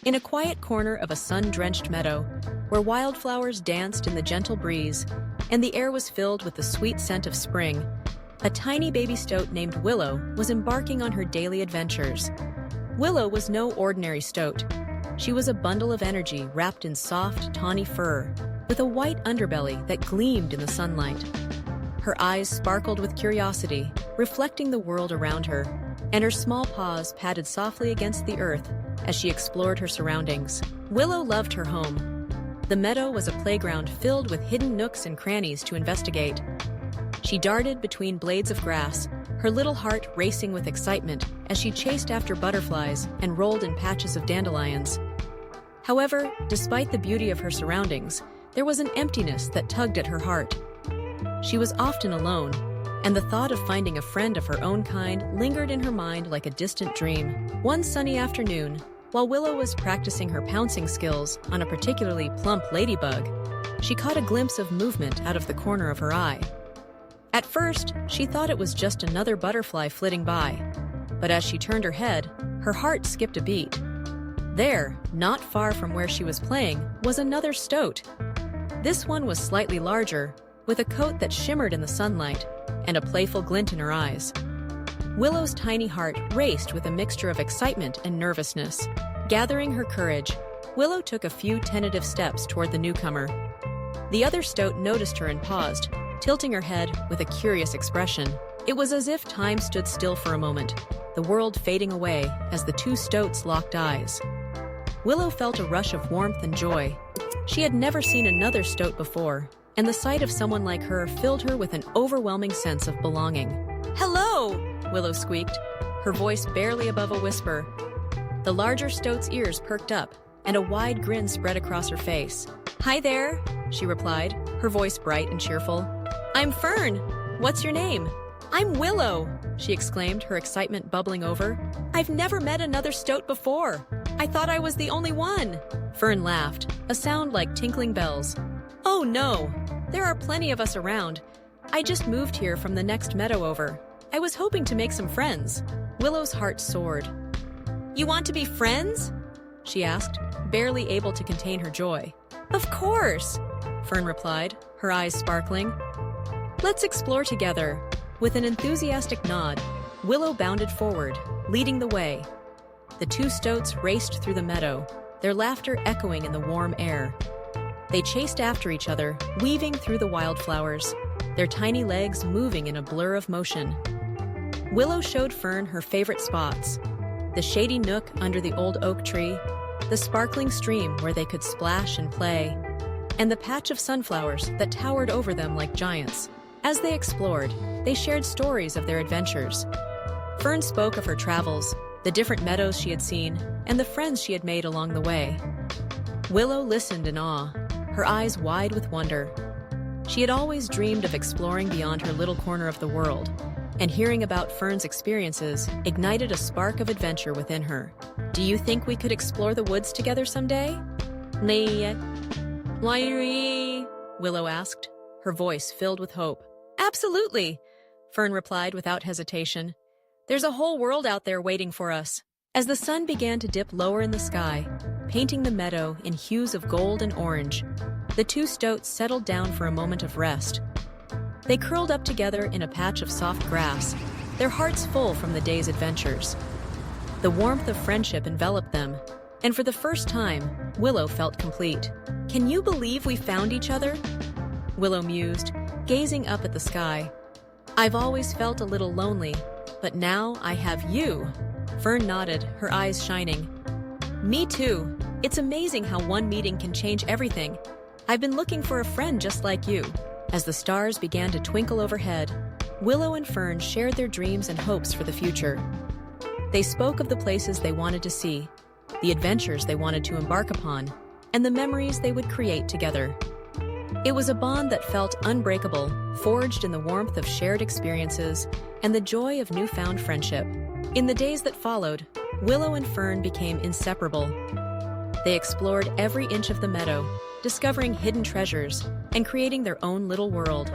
In a quiet corner of a sun-drenched meadow, where wildflowers danced in the gentle breeze, and the air was filled with the sweet scent of spring, a tiny baby stoat named Willow was embarking on her daily adventures. Willow was no ordinary stoat. She was a bundle of energy wrapped in soft, tawny fur, with a white underbelly that gleamed in the sunlight. Her eyes sparkled with curiosity, reflecting the world around her, and her small paws patted softly against the earth as she explored her surroundings. Willow loved her home. The meadow was a playground filled with hidden nooks and crannies to investigate. She darted between blades of grass, her little heart racing with excitement as she chased after butterflies and rolled in patches of dandelions. However, despite the beauty of her surroundings, there was an emptiness that tugged at her heart. She was often alone, and the thought of finding a friend of her own kind lingered in her mind like a distant dream. One sunny afternoon, while Willow was practicing her pouncing skills on a particularly plump ladybug, she caught a glimpse of movement out of the corner of her eye. At first, she thought it was just another butterfly flitting by, but as she turned her head, her heart skipped a beat. There, not far from where she was playing, was another stoat. This one was slightly larger, with a coat that shimmered in the sunlight, and a playful glint in her eyes. Willow's tiny heart raced with a mixture of excitement and nervousness. Gathering her courage, Willow took a few tentative steps toward the newcomer. The other stoat noticed her and paused, tilting her head with a curious expression. It was as if time stood still for a moment, the world fading away as the two stoats locked eyes. Willow felt a rush of warmth and joy. She had never seen another stoat before, and the sight of someone like her filled her with an overwhelming sense of belonging. "Hello!" Willow squeaked, her voice barely above a whisper. The larger stoat's ears perked up, and a wide grin spread across her face. "Hi there," she replied, her voice bright and cheerful. "I'm Fern. What's your name?" "I'm Willow," she exclaimed, her excitement bubbling over. "I've never met another stoat before. I thought I was the only one." Fern laughed, a sound like tinkling bells. "Oh no, there are plenty of us around. I just moved here from the next meadow over. I was hoping to make some friends." Willow's heart soared. "You want to be friends?" she asked, barely able to contain her joy. "Of course," Fern replied, her eyes sparkling. "Let's explore together." With an enthusiastic nod, Willow bounded forward, leading the way. The two stoats raced through the meadow, their laughter echoing in the warm air. They chased after each other, weaving through the wildflowers, their tiny legs moving in a blur of motion. Willow showed Fern her favorite spots: the shady nook under the old oak tree, the sparkling stream where they could splash and play, and the patch of sunflowers that towered over them like giants. As they explored, they shared stories of their adventures. Fern spoke of her travels, the different meadows she had seen, and the friends she had made along the way. Willow listened in awe, her eyes wide with wonder. She had always dreamed of exploring beyond her little corner of the world, and hearing about Fern's experiences ignited a spark of adventure within her. "Do you think we could explore the woods together someday?" "Why?" Willow asked, her voice filled with hope. "Absolutely," Fern replied without hesitation. "There's a whole world out there waiting for us." As the sun began to dip lower in the sky, painting the meadow in hues of gold and orange, the two stoats settled down for a moment of rest. They curled up together in a patch of soft grass, their hearts full from the day's adventures. The warmth of friendship enveloped them, and for the first time, Willow felt complete. "Can you believe we found each other?" Willow mused, gazing up at the sky. "I've always felt a little lonely, but now I have you." Fern nodded, her eyes shining. "Me too. It's amazing how one meeting can change everything. I've been looking for a friend just like you." As the stars began to twinkle overhead, Willow and Fern shared their dreams and hopes for the future. They spoke of the places they wanted to see, the adventures they wanted to embark upon, and the memories they would create together. It was a bond that felt unbreakable, forged in the warmth of shared experiences and the joy of newfound friendship. In the days that followed, Willow and Fern became inseparable. They explored every inch of the meadow, discovering hidden treasures and creating their own little world.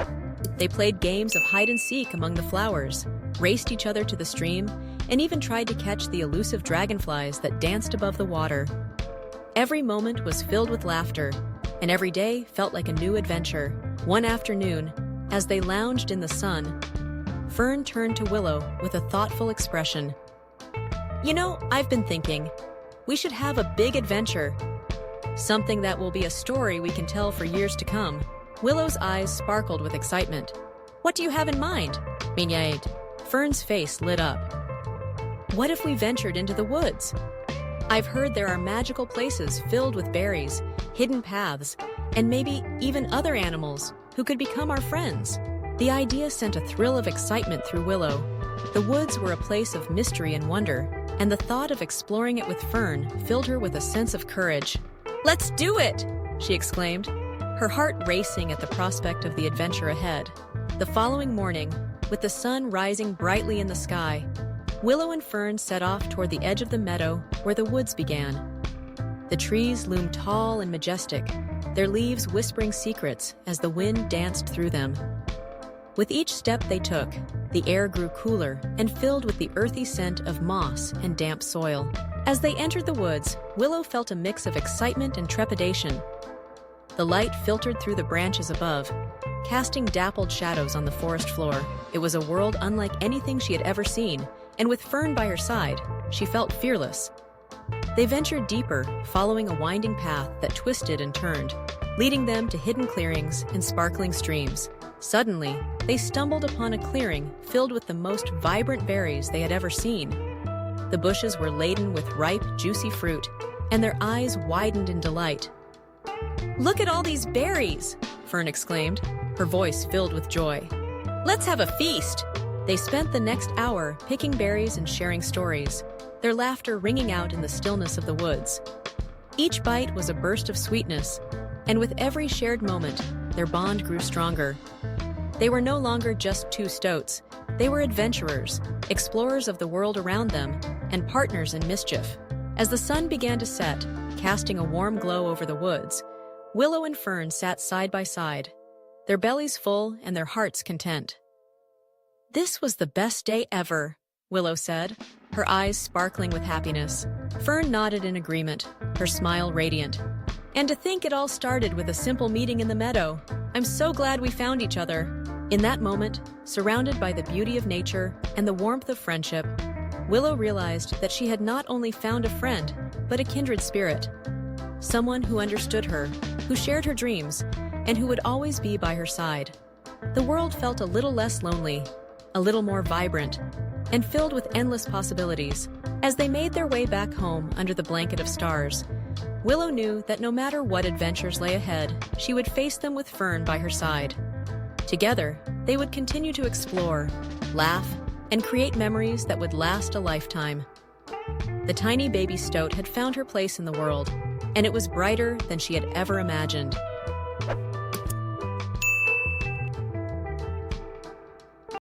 They played games of hide and seek among the flowers, raced each other to the stream, and even tried to catch the elusive dragonflies that danced above the water. Every moment was filled with laughter, and every day felt like a new adventure. One afternoon, as they lounged in the sun, Fern turned to Willow with a thoughtful expression. "You know, I've been thinking, we should have a big adventure. Something that will be a story we can tell for years to come." Willow's eyes sparkled with excitement. "What do you have in mind?" Meadow. Fern's face lit up. "What if we ventured into the woods? I've heard there are magical places filled with berries, hidden paths, and maybe even other animals who could become our friends." The idea sent a thrill of excitement through Willow. The woods were a place of mystery and wonder, and the thought of exploring it with Fern filled her with a sense of courage. "Let's do it!" she exclaimed, her heart racing at the prospect of the adventure ahead. The following morning, with the sun rising brightly in the sky, Willow and Fern set off toward the edge of the meadow where the woods began. The trees loomed tall and majestic, their leaves whispering secrets as the wind danced through them. With each step they took, the air grew cooler and filled with the earthy scent of moss and damp soil. As they entered the woods, Willow felt a mix of excitement and trepidation. The light filtered through the branches above, casting dappled shadows on the forest floor. It was a world unlike anything she had ever seen, and with Fern by her side, she felt fearless. They ventured deeper, following a winding path that twisted and turned, leading them to hidden clearings and sparkling streams. Suddenly, they stumbled upon a clearing filled with the most vibrant berries they had ever seen. The bushes were laden with ripe, juicy fruit, and their eyes widened in delight. "Look at all these berries!" Fern exclaimed, her voice filled with joy. "Let's have a feast!" They spent the next hour picking berries and sharing stories, their laughter ringing out in the stillness of the woods. Each bite was a burst of sweetness, and with every shared moment, their bond grew stronger. They were no longer just two stoats. They were adventurers, explorers of the world around them, and partners in mischief. As the sun began to set, casting a warm glow over the woods, Willow and Fern sat side by side, their bellies full and their hearts content. "This was the best day ever," Willow said, her eyes sparkling with happiness. Fern nodded in agreement, her smile radiant. "And to think it all started with a simple meeting in the meadow. I'm so glad we found each other." In that moment, surrounded by the beauty of nature and the warmth of friendship, Willow realized that she had not only found a friend, but a kindred spirit. Someone who understood her, who shared her dreams, and who would always be by her side. The world felt a little less lonely, a little more vibrant, and filled with endless possibilities. As they made their way back home under the blanket of stars, Willow knew that no matter what adventures lay ahead, she would face them with Fern by her side. Together, they would continue to explore, laugh, and create memories that would last a lifetime. The tiny baby stoat had found her place in the world, and it was brighter than she had ever imagined.